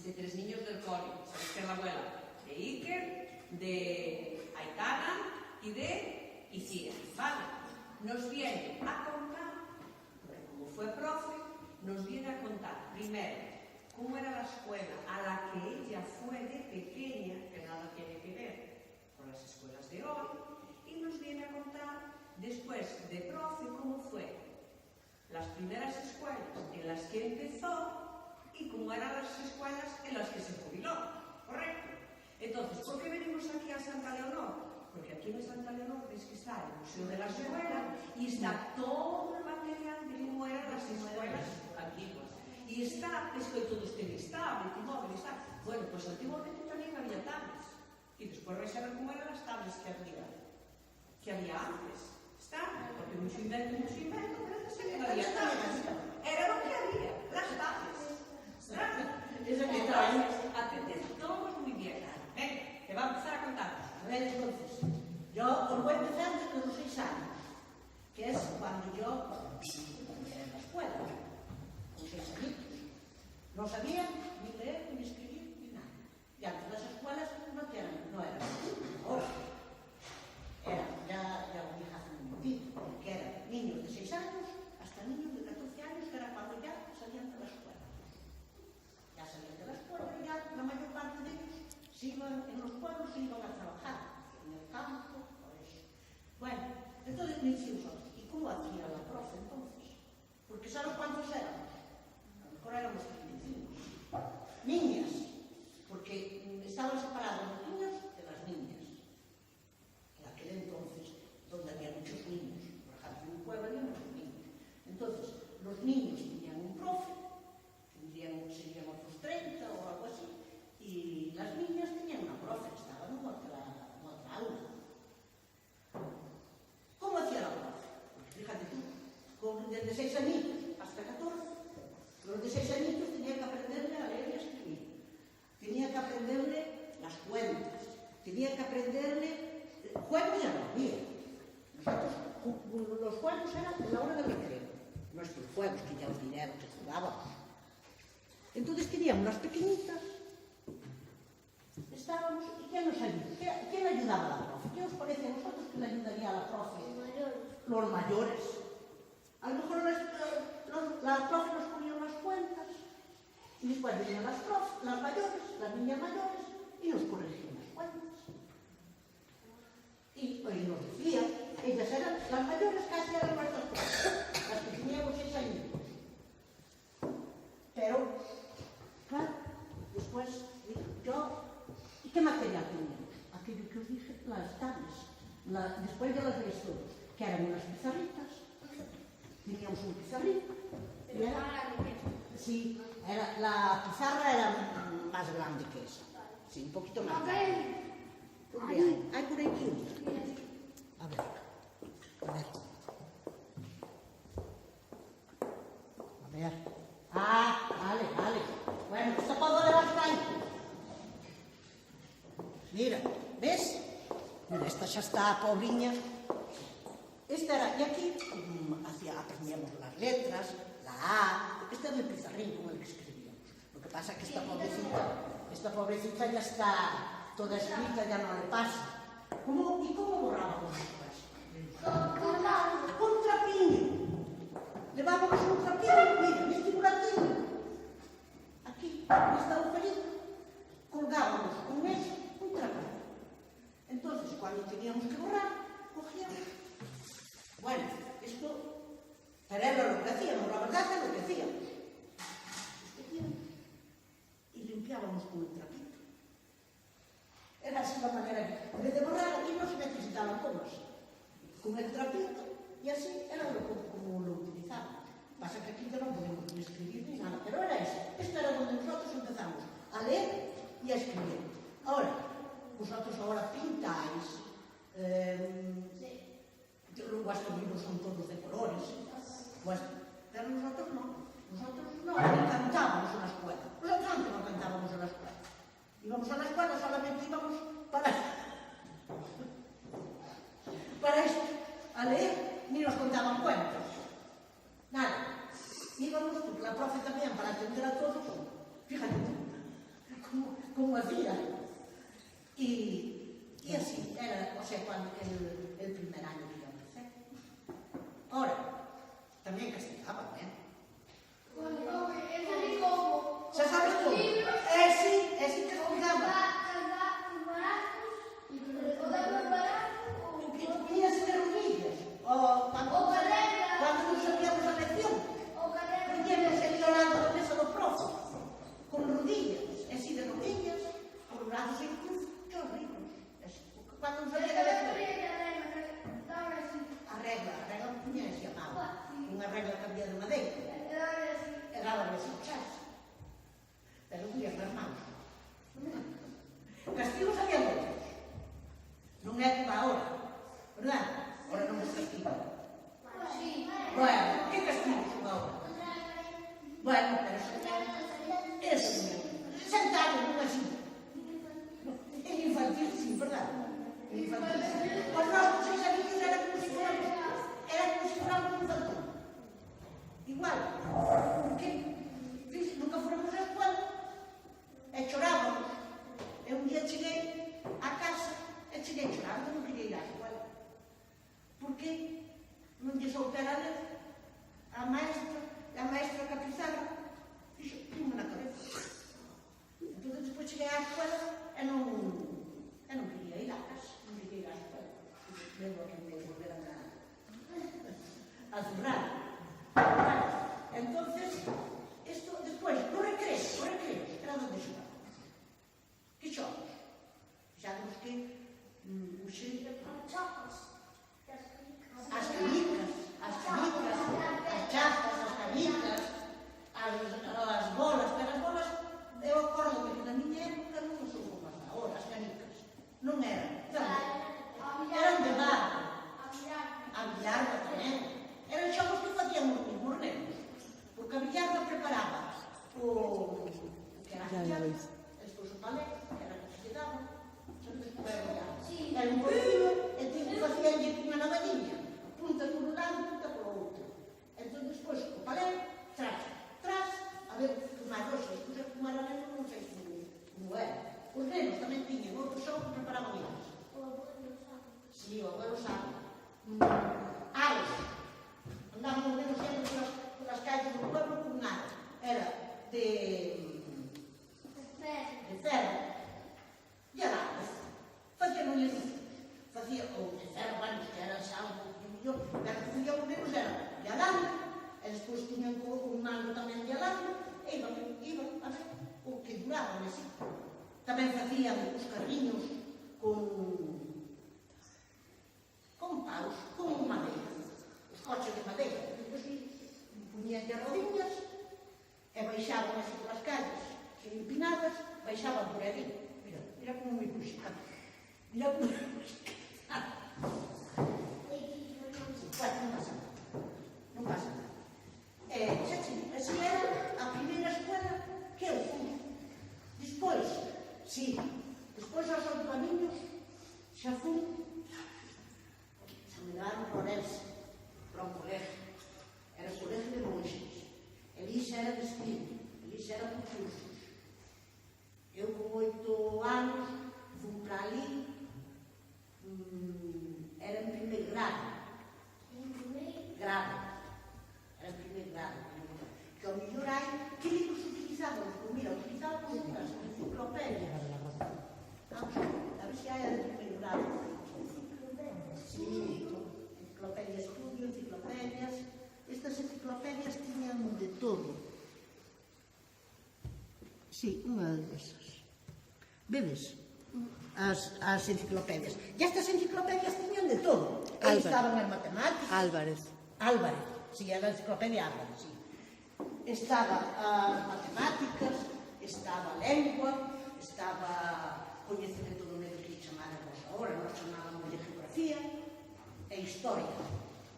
de 3 niños del cole. ¿Sabes que es la abuela? De Iker, de Aitana y de Isia, ¿vale? Nos viene a contar, porque como fue profe, nos viene a contar primero cómo era la escuela a la que ella fue de pequeña, que nada tiene que ver con las escuelas de hoy, y nos viene a contar después de profe cómo fue las primeras escuelas en las que empezó y cómo eran las escuelas en las que se jubiló, ¿correcto? Entonces, ¿por qué venimos aquí a Santa Leonor? Porque aquí en Santa Leonor ves que está el Museo de la Escuela y está todo el material de cómo eran las escuelas antiguas. Y está, es que todo este tablet y móvil, está. Bueno, pues antiguamente también había tablets. Y después vais a ver cómo eran las tablets que había antes. Está, porque mucho invento, parece ser que no había tablets. Era lo que había, las tablets. Atended todos muy bien. Que va a empezar a contar. A ver, entonces, yo os voy a empezar desde los 6 años, que es cuando yo empecé en la escuela, con 6 añitos. No sabía ni leer, ni escribir, ni nada. Y antes las escuelas no eran ahora. Ya lo dije hace un momentito, que eran niños de 6 años hasta niños de 14 años, que era cuando ya salían de la escuela. Ya salían de la escuela y ya la mayor parte de ellos se iban en los pueblos, se iban a trabajar en el campo, por eso. Bueno, entonces me decimos nosotros, ¿y cómo hacía la profe entonces? Porque ¿sabes cuántos éramos? A lo mejor éramos 35. Niñas, porque estaban separados los niños de las niñas. En aquel entonces, donde había muchos niños, por ejemplo, en un pueblo había muchos niños. Entonces, los niños tenían un profe, serían otros 30 o algo así, y las niñas tenían una profe, estaban en otra aula. ¿Cómo hacía la profe? Porque fíjate tú, desde 6 añitos hasta 14, los de 6 añitos tenían que aprenderle a leer y a escribir, tenía que aprenderle las cuentas, tenía que aprenderle juegos ya no había. Nosotros, los juegos eran en la hora del recreo, nuestros juegos, que ya os dinero que jugábamos. Entonces teníamos las pequeñitas, estábamos, ¿y quién nos ayudaba? ¿Quién ayudaba a la profe? ¿Qué os parece a vosotros que le ayudaría a la profe? Los mayores. A lo mejor la profe nos ponía unas cuentas y después venían las mayores, las niñas mayores, y nos corregían las cuentas. Y nos decían, ellas eran, las mayores casi eran nuestras profes, las que teníamos 6 años. Pero, claro, después yo, ¿y qué material teníamos? Aquello que os dije, las tablets, después de las lecciones, que eran unas pizarritas, teníamos un pizarrito. Sí, la pizarra era más grande que esa, sí, un poquito más grande. Hay por aquí una. A ver. Vale. Bueno, esto puedo levantar ahí. Mira, ¿ves? Mira, esta xa está pobriña. Esta era, y aquí aprendíamos las letras, la A. Este era el pizarrín con el que escribíamos. Lo que pasa es que esta pobrecita ya está toda escrita, ya no le pasa. ¿Y cómo borrábamos después? Con trapillo. Levábamos un trapillo, mira, este buratillo, aquí, esta agujerita, colgábamos con eso un trapillo. Entonces, cuando teníamos que borrar, cogíamos. Bueno, esto era lo que hacíamos, la verdad es lo que hacíamos. Y limpiábamos con un trapito. Era así la manera que, en vez de borrar, aquí no se necesitaban comas. Con el trapito, y así era como lo utilizábamos. Pasa que aquí ya no podemos ni escribir ni nada, pero era eso. Esto era donde nosotros empezamos a leer y a escribir. Ahora, vosotros ahora pintáis, vuestros libros son todos de colores, pero nosotros no. Nosotros no cantábamos en la escuela. Nosotros antes no cantábamos en la escuela. Íbamos a la escuela, solamente íbamos para esto, a leer, ni nos contaban cuentos. Nada. Íbamos, porque la profe también, para atender a todos, fíjate tú, como hacía. Y así era, o sea, cuando el primer año que yo empecé. Ahora, también castigaba, ¿eh? ¿Se sabe cómo? Sí, castigaba. Que ponías de rodillas. O cuando nos sabíamos a lección. Poníamos el llorando na mesa do profe. Con rodillas. Así de rodillas. Con os brazos en cruz. Que horrible. Cuando nos sabía a lección. A regla poñía se llamaba. Unha regla que había de madeira. E daba así o chas. Pero poñías nas mãos. Castigos había moitos. Non é como agora, verdad? Agora non nos castigan. Bueno, que castigos son agora? Bueno, pero eso sentado non así. En infantil, sí, verdad? En infantil. Os nossos 6 aninhos era como se fuéramos un infantil. Igual, porque nunca fóramos á escola e chorábamos. E un día cheguei á casa e cheguei chorando, non quería ir á escola. Por que non lle soltera a ler? A maestra Capizarra fixo pum na cabeza. Entón, despois cheguei á escola e non quería ir á casa, non quería ir á escola. Lembro que me volveran a zurrar. Entonces, isto, despois, no recreo, era onde xogamos. Que xogamos? Xa vemos que o xeito... As canicas, as chapas, as canicas, as bolas, pero as bolas, eu acordo que na miña época non son como as agora, as canicas. Non eran. Eran de barro. A billarda tamén. Eran xogos que facíamos os mesmos nenos. Porque a billarda preparaba o que era a billarda, despois o palé, que era que se daba, era un poquinho, e facíanlle unha navadiña, punta por un lado, punta por outro. Entón, despois, o palé, tras, a ver, fumar rosas, fumar a neno, non sei como era. Os nenos tamén tiñen outros xogos que preparaban eles. Si, o abuelo sabe. Ares. Andábamos menos sempre polas calles do pueblo con nada. Era de ferro. E aladas. Facían un luz. Facía o de ferro, bueno, que era xa un pouquinho millón. Pero que facían os nenos era de alado. E despois tiñan un mango tamén de alado. E iban, a ver, o que duraban así. Tamén facían os carriños con paus, con madeira. Os coches de madeira. Despois poñían de rodillas e baixaban así polas calles, empinadas, baixaban por ali. Mira como me puxan. Mira como me puxan. Bueno, non pasa nada. Así era a primeira escola que eu fui. Despois aos 8 aninhos, xa fui, xa me daron para Orense, para un colegio. Era o colegio de monxes. Ali xa era destino, ali xa era por cursos. Eu con 8 anos fui para ali, era en primeiro grado. Era en primeiro grado. Que ao mellor hai, que libros utilizábamos? Mira, utilizábamos as enciclopedias. Vamos a ver se hai a de primeiro grado. Sí, enciclopedias estudio, enciclopedias. Estas enciclopedias tiñan de todo. Sí, unha desas. Vedes? As enciclopedias. E estas enciclopedias tiñan de todo. Aí estaban as matemáticas. Álvarez. Sí, era a enciclopedia Álvarez, sí. Estaba as matemáticas, estaba a lengua, estaba coñecemento do medio que chamáramos agora, nós chamábamos de geografía e historia.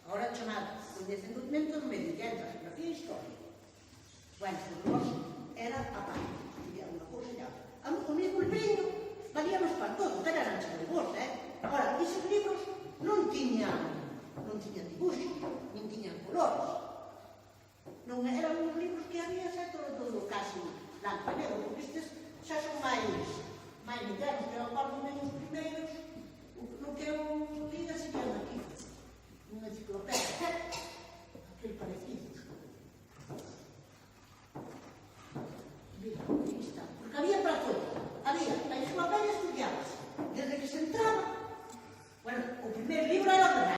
Agora chamamos coñecemento do medio que entra geografía e historia. Bueno, nós era a parte, había unha cousa e outra. O mesmo libro valíamos para todo, pero eran chavos, Ora, esos libros non tiñan dibuxos, nin tiñan colores. Non eran os libros que había